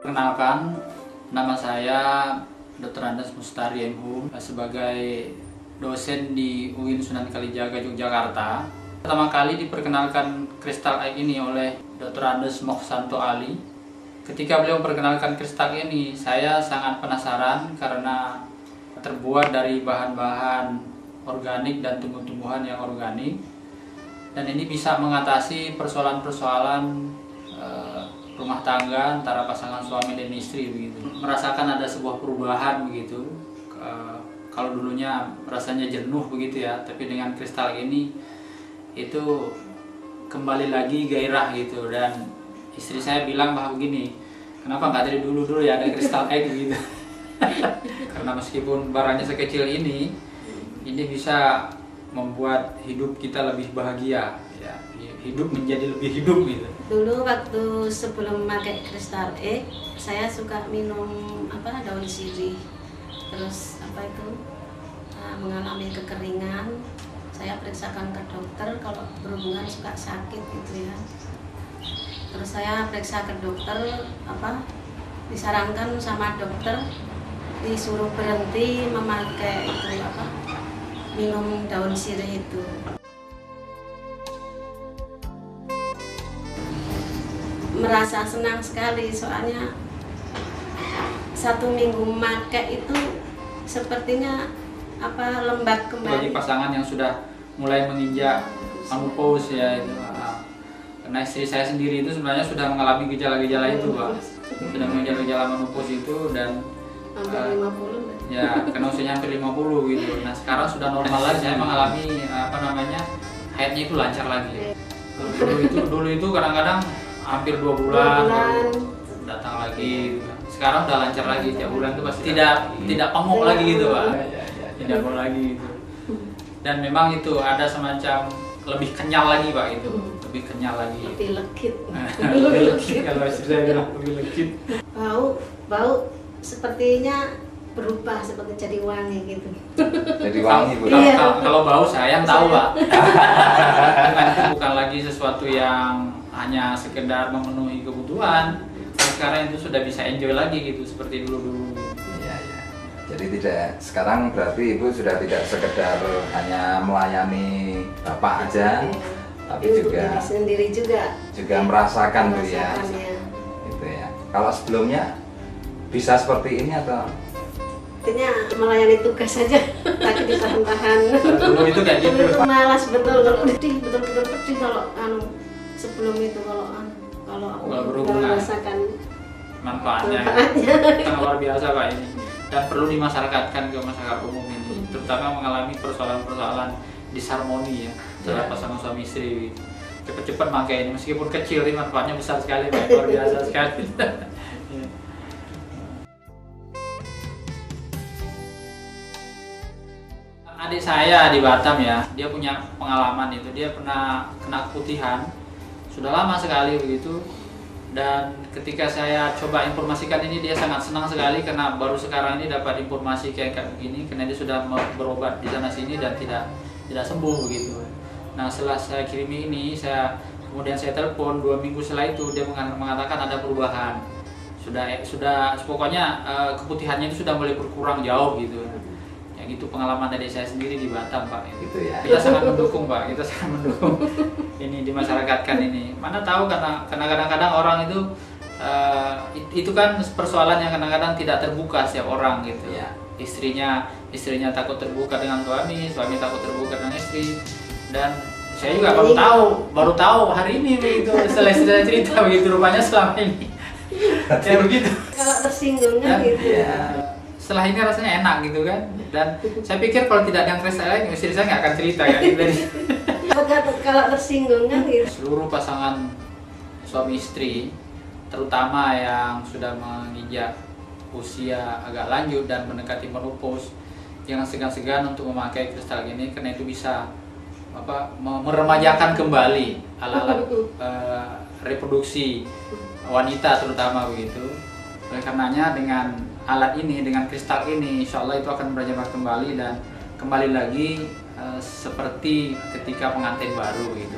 Perkenalkan, nama saya Dr. Andes Mustari MHum sebagai dosen di UIN Sunan Kalijaga, Yogyakarta. Pertama kali diperkenalkan kristal egg ini oleh Dr. Andes Moksanto Ali. Ketika beliau memperkenalkan kristal ini, saya sangat penasaran karena terbuat dari bahan-bahan organik dan tumbuh-tumbuhan yang organik. Dan ini bisa mengatasi persoalan-persoalan rumah tangga antara pasangan suami dan istri begitu. Merasakan ada sebuah perubahan begitu. Kalau dulunya rasanya jenuh begitu ya, tapi dengan kristal ini itu kembali lagi gairah gitu. Dan istri saya bilang bahwa begini, kenapa nggak dari dulu ya ada kristal egg gitu. Karena meskipun barangnya sekecil ini bisa membuat hidup kita lebih bahagia ya, hidup menjadi lebih hidup gitu. Dulu waktu sebelum memakai kristal egg, saya suka minum daun sirih. Terus mengalami kekeringan. Saya periksakan ke dokter kalau berhubungan suka sakit gitu ya. Terus saya periksa ke dokter, disarankan sama dokter disuruh berhenti memakai minum daun sirih itu. Merasa senang sekali soalnya 1 minggu memakai itu sepertinya lembab kembali. Bagi pasangan yang sudah mulai menginjak menopause ya itu. Karena istri saya sendiri itu sebenarnya sudah mengalami gejala-gejala itu, Pak. Sudah mengalami gejala menopause itu dan hampir 50 ya, karena usianya hampir 50 gitu. Nah, sekarang sudah normal lagi, saya mengalami haidnya itu lancar lagi. Dulu itu kadang-kadang hampir 2 bulan baru datang lagi. Sekarang udah lancar lagi, tiap bulan itu pasti tidak pemuk lagi gitu, Pak. Tidak pemuk lagi gitu. Dan memang itu ada semacam lebih kenyal lagi, Pak, itu. Lebih kenyal lagi. Lebih legit. Lebih legit kalau istri saya bilang lebih legit. Bau sepertinya berubah seperti jadi wangi gitu. Jadi wangi, Bu. Iya. Kalau bau saya yang tahu, Pak. Itu bukan lagi sesuatu yang hanya sekedar memenuhi kebutuhan. Sekarang itu sudah bisa enjoy lagi gitu seperti dulu-dulu. Iya, iya. Jadi sekarang berarti Ibu sudah tidak sekedar hanya melayani Bapak aja, tapi juga sendiri juga merasakan tuh ya. merasakannya. Gitu ya. Kalau sebelumnya bisa seperti ini atau Artinya melayani tugas saja, tapi ditahan-tahan. Dulu itu kayak gitu. Malas betul pedih kalau sebelum itu kalau aku berhubungan. merasakan Manfaatnya sangat luar biasa, Pak, ini. Dan perlu dimasyarakatkan ke masyarakat umum ini, terutama mengalami persoalan-persoalan disharmoni ya antara pasangan suami istri. Cepat-cepat pakai ini, meskipun kecil, ini manfaatnya besar sekali, Pak, luar biasa sekali. Adik saya di Batam ya, dia punya pengalaman itu, dia pernah kena keputihan, sudah lama sekali begitu. Dan ketika saya coba informasikan ini, dia sangat senang sekali karena baru sekarang ini dapat informasi kayak begini, karena dia sudah berobat di sana sini dan tidak sembuh begitu. Nah, setelah saya kirimi ini, kemudian saya telepon 2 minggu setelah itu, dia mengatakan ada perubahan. Sudah pokoknya keputihannya itu sudah mulai berkurang jauh gitu. Gitu pengalaman dari saya sendiri di Batam, Pak. gitu ya? Kita sangat mendukung, Pak. Kita sangat mendukung ini dimasyarakatkan ini. Mana tahu karena kadang-kadang orang itu kan persoalan yang kadang-kadang tidak terbuka setiap orang gitu. Ya. Istrinya takut terbuka dengan suami takut terbuka dengan istri. Dan saya juga baru tahu hari ini begitu setelah cerita begitu rupanya selama ini. Ya begitu. Kalau tersinggung kan gitu. Ya. Setelah ini rasanya enak gitu kan, dan saya pikir kalau tidak ada yang kristal lagi, istri saya nggak akan cerita kan gitu. Kalau tersinggung kan gitu. Seluruh pasangan suami istri, terutama yang sudah menginjak usia agak lanjut dan mendekati menopause, jangan segan-segan untuk memakai kristal ini karena itu bisa meremajakan kembali alat-alat reproduksi wanita terutama begitu. Oleh karenanya dengan alat ini, dengan kristal ini, insya Allah itu akan berjamaah kembali dan kembali lagi seperti ketika pengantin baru gitu.